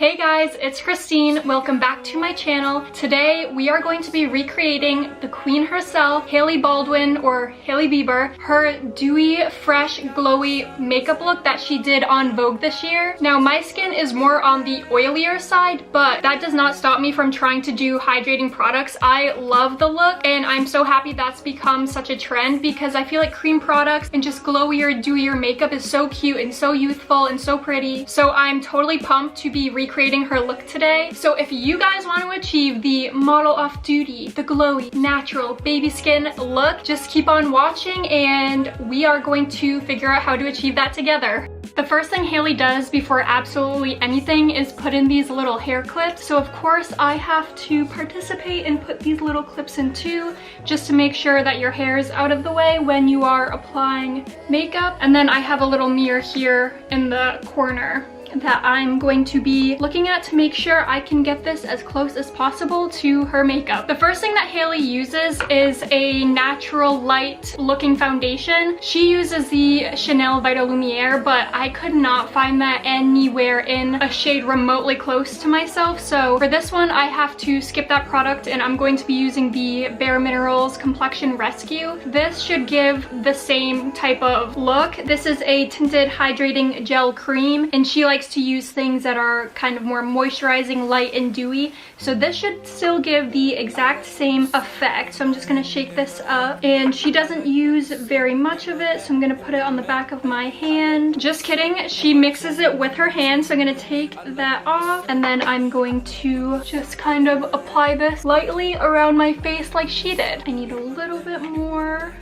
Hey guys, it's Christine. Welcome back to my channel. Today we are going to be recreating the queen herself, Hailey Baldwin or Hailey Bieber, her dewy, fresh, glowy makeup look that she did on Vogue this year. Now my skin is more on the oilier side, but that does not stop me from trying to do hydrating products. I love the look and I'm so happy that's become such a trend because I feel like cream products and just glowier, dewier makeup is so cute and so youthful and so pretty. So I'm totally pumped to be recreating her look today. So if you guys want to achieve the model off duty, the glowy, natural, baby skin look, just keep on watching and we are going to figure out how to achieve that together. The first thing Hailey does before absolutely anything is put in these little hair clips. So of course I have to participate and put these little clips in too, just to make sure that your hair is out of the way when you are applying makeup. And then I have a little mirror here in the corner that I'm going to be looking at to make sure I can get this as close as possible to her makeup. The first thing that Hailey uses is a natural light looking foundation. She uses the Chanel Vita Lumiere, but I could not find that anywhere in a shade remotely close to myself. So for this one, I have to skip that product and I'm going to be using the Bare Minerals Complexion Rescue. This should give the same type of look. This is a tinted hydrating gel cream and she likes to use things that are kind of more moisturizing, light and dewy, so this should still give the exact same effect. So I'm just going to shake this up, and she doesn't use very much of it, so I'm going to put it on the back of my hand. Just kidding, she mixes it with her hand, so I'm going to take that off and then I'm going to just kind of apply this lightly around my face like she did. I need a little bit more.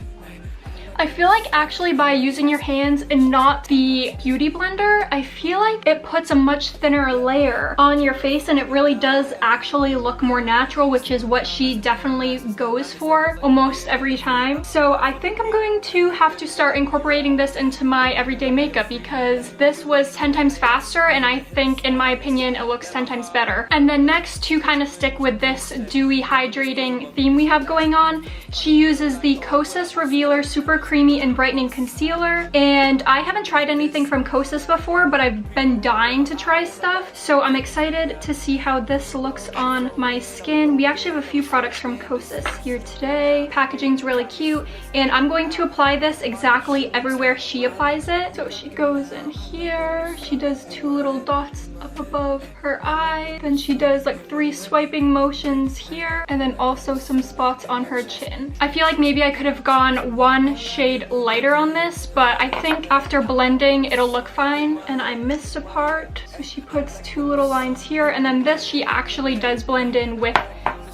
I feel like actually by using your hands and not the beauty blender, I feel like it puts a much thinner layer on your face and it really does actually look more natural, which is what she definitely goes for almost every time. So I think I'm going to have to start incorporating this into my everyday makeup because this was 10 times faster and I think, in my opinion, it looks 10 times better. And then next, to kind of stick with this dewy hydrating theme we have going on, she uses the Kosas Revealer Super Creamy and Brightening Concealer, and I haven't tried anything from Kosas before, but I've been dying to try stuff, so I'm excited to see how this looks on my skin. We actually have a few products from Kosas here today. Packaging's really cute, and I'm going to apply this exactly everywhere she applies it. So she goes in here, she does 2 little dots up above her eye, then she does like 3 swiping motions here, and then also some spots on her chin. I feel like maybe I could have gone 1 shade lighter on this, but I think after blending it'll look fine. And I missed a part, so she puts 2 little lines here, and then this she actually does blend in with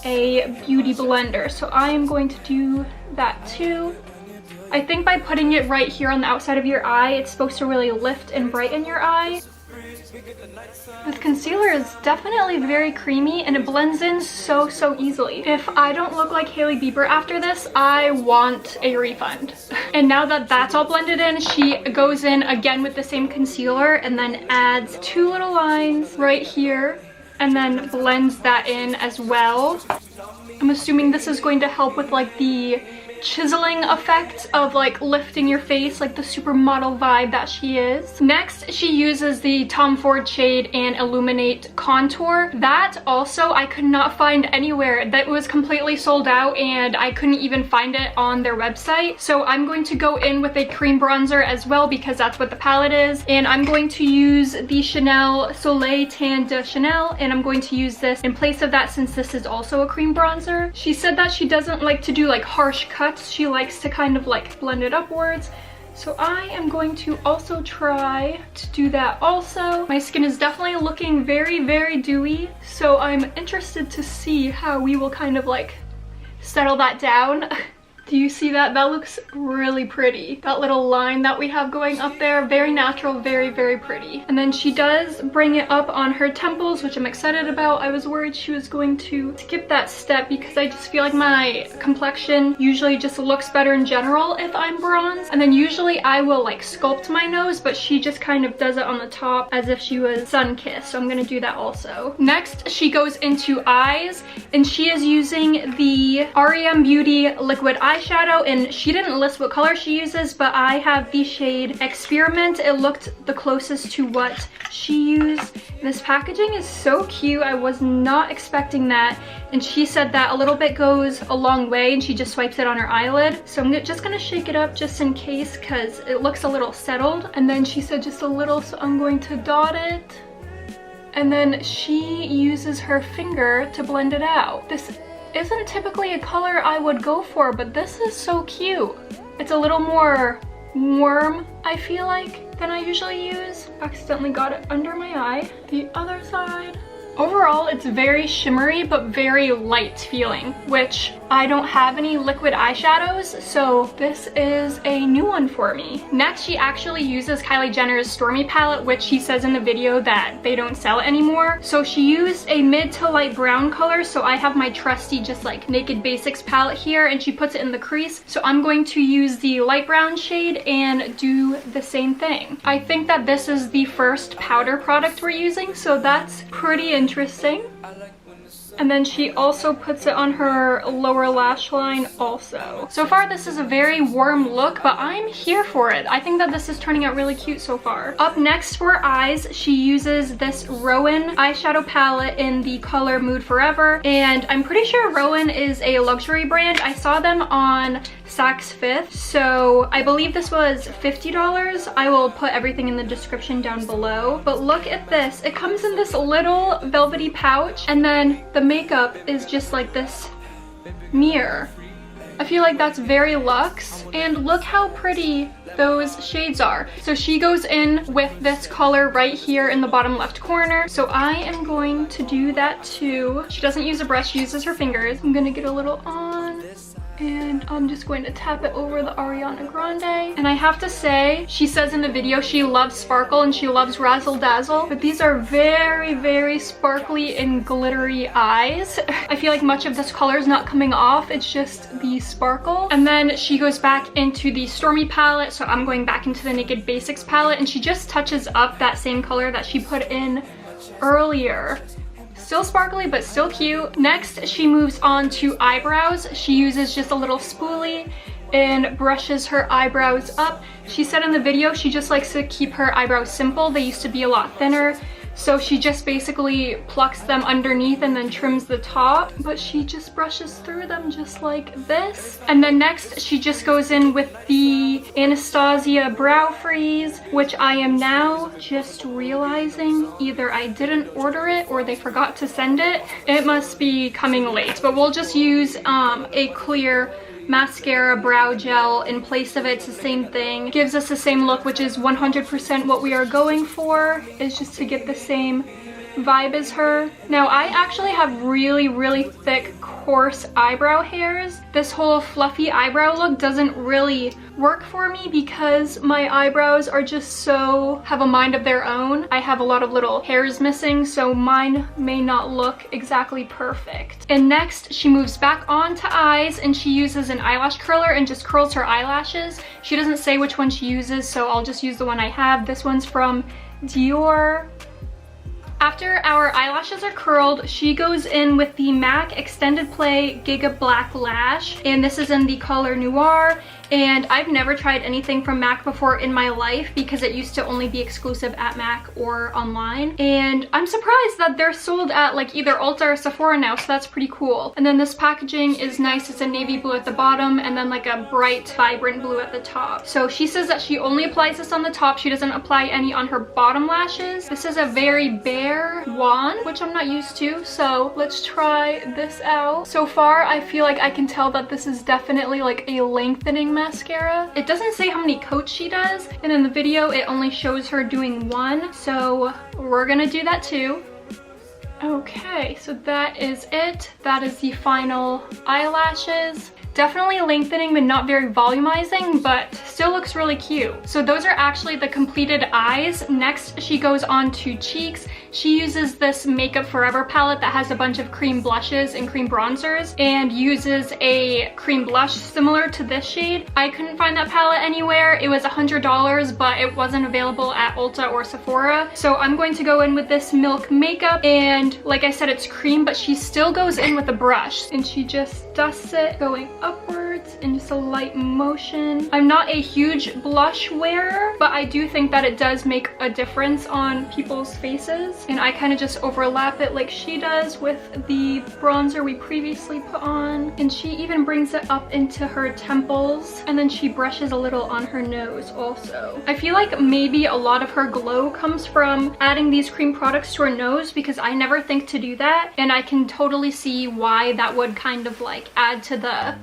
a beauty blender, so I am going to do that too. I think by putting it right here on the outside of your eye, it's supposed to really lift and brighten your eye. This concealer is definitely very creamy and it blends in so easily. If I don't look like Hailey Bieber after this, I want a refund. And now that that's all blended in, she goes in again with the same concealer and then adds 2 little lines right here and then blends that in as well. I'm assuming this is going to help with like the chiseling effect of like lifting your face, like the supermodel vibe that she is. Next, she uses the Tom Ford Shade and Illuminate Contour. That also I could not find anywhere. That was completely sold out and I couldn't even find it on their website. So I'm going to go in with a cream bronzer as well because that's what the palette is. And I'm going to use the Chanel Soleil Tan de Chanel, and I'm going to use this in place of that since this is also a cream bronzer. She said that she doesn't like to do like harsh cuts. She likes to kind of like blend it upwards. So I am going to also try to do that also. My skin is definitely looking very dewy, so I'm interested to see how we will kind of like settle that down. Do you see that? That looks really pretty. That little line that we have going up there, very natural, very pretty. And then she does bring it up on her temples, which I'm excited about. I was worried she was going to skip that step because I just feel like my complexion usually just looks better in general if I'm bronze. And then usually I will like sculpt my nose, but she just kind of does it on the top as if she was sun-kissed. So I'm gonna do that also. Next, she goes into eyes, and she is using the r.e.m. Beauty Liquid Eye eyeshadow, and she didn't list what color she uses, but I have the shade Experiment. It looked the closest to what she used. This packaging is so cute. I was not expecting that, and she said that a little bit goes a long way, and she just swipes it on her eyelid. So I'm just gonna shake it up just in case, because it looks a little settled. And then she said just a little, so I'm going to dot it. And then she uses her finger to blend it out. This isn't typically a color I would go for, but this is so cute. It's a little more warm, I feel like, than I usually use. Accidentally got it under my eye. The other side. Overall, it's very shimmery but very light feeling, which I don't have any liquid eyeshadows, so this is a new one for me. Next, she actually uses Kylie Jenner's Stormy palette, which she says in the video that they don't sell anymore. So she used a mid to light brown color, so I have my trusty just like Naked Basics palette here, and she puts it in the crease. So I'm going to use the light brown shade and do the same thing. I think that this is the first powder product we're using, so that's pretty interesting. And then she also puts it on her lower lash line also. So far, this is a very warm look, but I'm here for it. I think that this is turning out really cute so far. Up next for eyes, she uses this r.e.m eyeshadow palette in the color Mood Forever. And I'm pretty sure r.e.m is a luxury brand. I saw them on Saks Fifth, so I believe this was $50. I will put everything in the description down below. But look at this. It comes in this little velvety pouch, and then the makeup is just like this mirror. I feel like that's very luxe, and look how pretty those shades are. So she goes in with this color right here in the bottom left corner, so I am going to do that too. She doesn't use a brush, she uses her fingers. I'm gonna get a little on, and I'm just going to tap it over the Ariana Grande. And I have to say, she says in the video she loves sparkle and she loves razzle dazzle, but these are very, very sparkly and glittery eyes. I feel like much of this color is not coming off, it's just the sparkle. And then she goes back into the Stormy palette, so I'm going back into the Naked Basics palette, and she just touches up that same color that she put in earlier. Still sparkly, but still cute. Next, she moves on to eyebrows. She uses just a little spoolie and brushes her eyebrows up. She said in the video she just likes to keep her eyebrows simple. They used to be a lot thinner. So she just basically plucks them underneath and then trims the top, but she just brushes through them just like this. And then next, she just goes in with the Anastasia Brow Freeze, which I am now just realizing either I didn't order it or they forgot to send it. It must be coming late, but we'll just use a clear mascara brow gel in place of it. It's the same thing, gives us the same look, which is 100% what we are going for, is just to get the same vibe as her. Now I actually have really, really thick, coarse eyebrow hairs. This whole fluffy eyebrow look doesn't really work for me because my eyebrows are just so, have a mind of their own. I have a lot of little hairs missing, so mine may not look exactly perfect. And next, she moves back on to eyes, and she uses an eyelash curler and just curls her eyelashes. She doesn't say which one she uses, so I'll just use the one I have. This one's from Dior. After our eyelashes are curled, she goes in with the MAC Extended Play Gigablack Lash, and this is in the color Noir. And I've never tried anything from MAC before in my life because it used to only be exclusive at MAC or online. And I'm surprised that they're sold at like either Ulta or Sephora now, so that's pretty cool. And then this packaging is nice. It's a navy blue at the bottom and then like a bright, vibrant blue at the top. So she says that she only applies this on the top. She doesn't apply any on her bottom lashes. This is a very bare wand, which I'm not used to. So let's try this out. So far, I feel like I can tell that this is definitely like a lengthening mascara. It doesn't say how many coats she does, and in the video it only shows her doing one, so we're gonna do that too. Okay, so that is it. That is the final eyelashes. Definitely lengthening but not very volumizing, but still looks really cute. So those are actually the completed eyes. Next, she goes on to cheeks. She uses this Makeup Forever palette that has a bunch of cream blushes and cream bronzers, and uses a cream blush similar to this shade. I couldn't find that palette anywhere. It was $100, but it wasn't available at Ulta or Sephora. So I'm going to go in with this Milk Makeup, and like I said, it's cream, but she still goes in with a brush, and she just dusts it going upwards it in just a light motion. I'm not a huge blush wearer, but I do think that it does make a difference on people's faces. And I kind of just overlap it like she does with the bronzer we previously put on. And she even brings it up into her temples, and then she brushes a little on her nose also. I feel like maybe a lot of her glow comes from adding these cream products to her nose, because I never think to do that, and I can totally see why that would kind of like add to the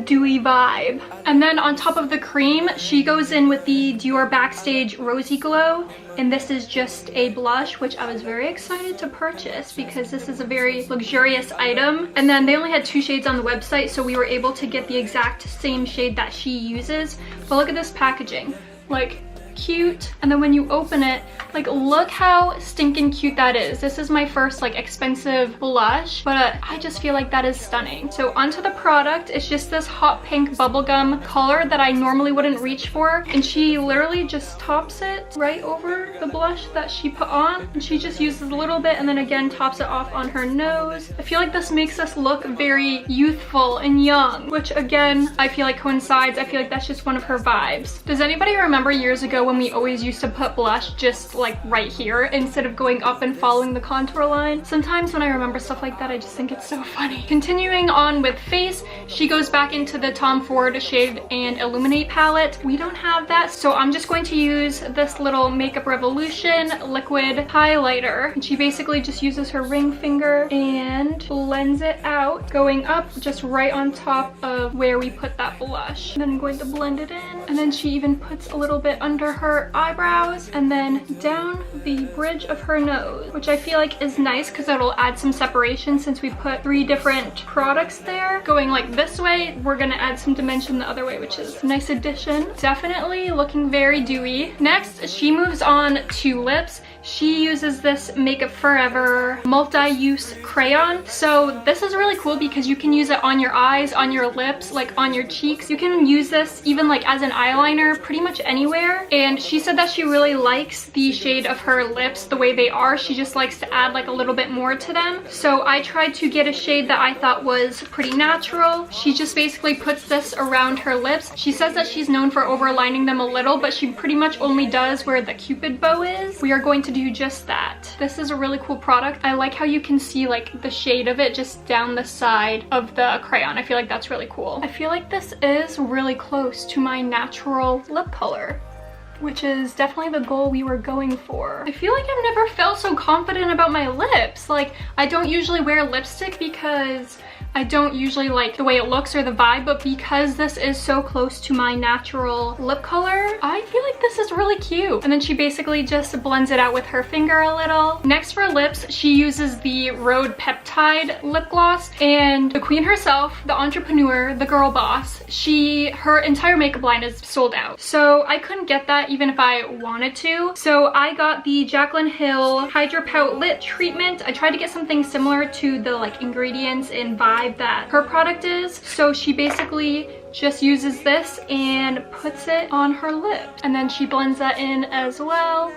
dewy vibe. And then on top of the cream, she goes in with the Dior Backstage Rosy Glow, and this is just a blush, which I was very excited to purchase because this is a very luxurious item. And then they only had 2 shades on the website, so we were able to get the exact same shade that she uses. But look at this packaging, like cute. And then when you open it, like look how stinking cute that is. This is my first like expensive blush, but I just feel like that is stunning. So onto the product, it's just this hot pink bubblegum color that I normally wouldn't reach for, and she literally just tops it right over the blush that she put on, and she just uses a little bit and then again tops it off on her nose. I feel like this makes us look very youthful and young, which again I feel like coincides. I feel like that's just one of her vibes. Does anybody remember years ago when we always used to put blush just like right here instead of going up and following the contour line? Sometimes when I remember stuff like that, I just think it's so funny. Continuing on with face, she goes back into the Tom Ford Shade and Illuminate palette. We don't have that, so I'm just going to use this little Makeup Revolution liquid highlighter. And she basically just uses her ring finger and blends it out, going up just right on top of where we put that blush. And then I'm going to blend it in, and then she even puts a little bit under her eyebrows and then down the bridge of her nose, which I feel like is nice because it'll add some separation since we put 3 different products there. Going like this way, we're gonna add some dimension the other way, which is a nice addition. Definitely looking very dewy. Next, she moves on to lips. She uses this Makeup Forever multi-use crayon. So this is really cool because you can use it on your eyes, on your lips, like on your cheeks. You can use this even like as an eyeliner pretty much anywhere. And she said that she really likes the shade of her lips the way they are. She just likes to add like a little bit more to them. So I tried to get a shade that I thought was pretty natural. She just basically puts this around her lips. She says that she's known for overlining them a little, but she pretty much only does where the Cupid bow is. We are going to do just that. This is a really cool product. I like how you can see like the shade of it just down the side of the crayon. I feel like that's really cool. I feel like this is really close to my natural lip color, which is definitely the goal we were going for. I feel like I've never felt so confident about my lips. Like, I don't usually wear lipstick because I don't usually like the way it looks or the vibe, but because this is so close to my natural lip color, I feel like this is really cute. And then she basically just blends it out with her finger a little. Next for lips, she uses the Rhode Peptide lip gloss, and the queen herself, the entrepreneur, the girl boss, her entire makeup line is sold out. So I couldn't get that even if I wanted to. So I got the Jaclyn Hill Hydrapout Lip Treatment. I tried to get something similar to the like ingredients and vibe that her product is. So she basically just uses this and puts it on her lips, and then she blends that in as well.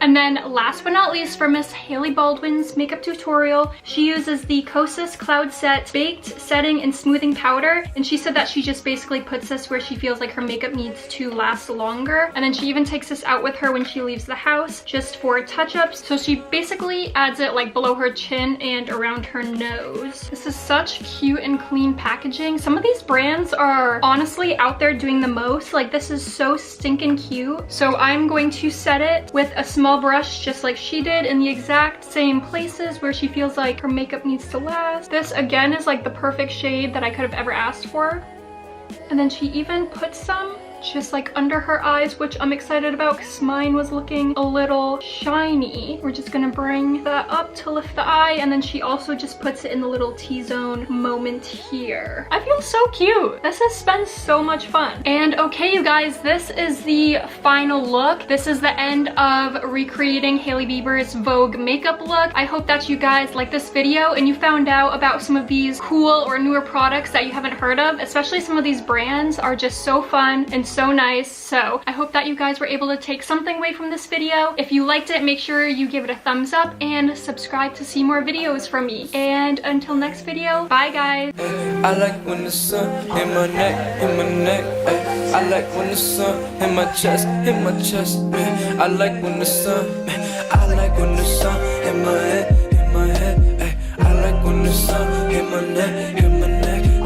And then last but not least, for Miss Hailey Baldwin's makeup tutorial, she uses the Kosas Cloud Set Baked Setting and Smoothing Powder. And she said that she just basically puts this where she feels like her makeup needs to last longer. And then she even takes this out with her when she leaves the house just for touch-ups. So she basically adds it like below her chin and around her nose. This is such cute and clean packaging. Some of these brands are honestly out there doing the most. Like, this is so stinking cute. So I'm going to set it with a small brush just like she did in the exact same places where she feels like her makeup needs to last. This again is like the perfect shade that I could have ever asked for. And then she even put some just like under her eyes, which I'm excited about because mine was looking a little shiny. We're just gonna bring that up to lift the eye, and then she also just puts it in the little T-zone moment here. I feel so cute. This has been so much fun. And okay, you guys, this is the final look. This is the end of recreating Hailey Bieber's Vogue makeup look. I hope that you guys liked this video and you found out about some of these cool or newer products that you haven't heard of. Especially some of these brands are just so fun and so nice. So I hope that you guys were able to take something away from this video. If you liked it, make sure you give it a thumbs up and subscribe to see more videos from me. And until next video, bye guys. I like when the sun hit my neck, ay. I like when the sun hit my chest, man. I like when the sun, man. I like when the sun hit my head, ay. I like when the sun hit my neck,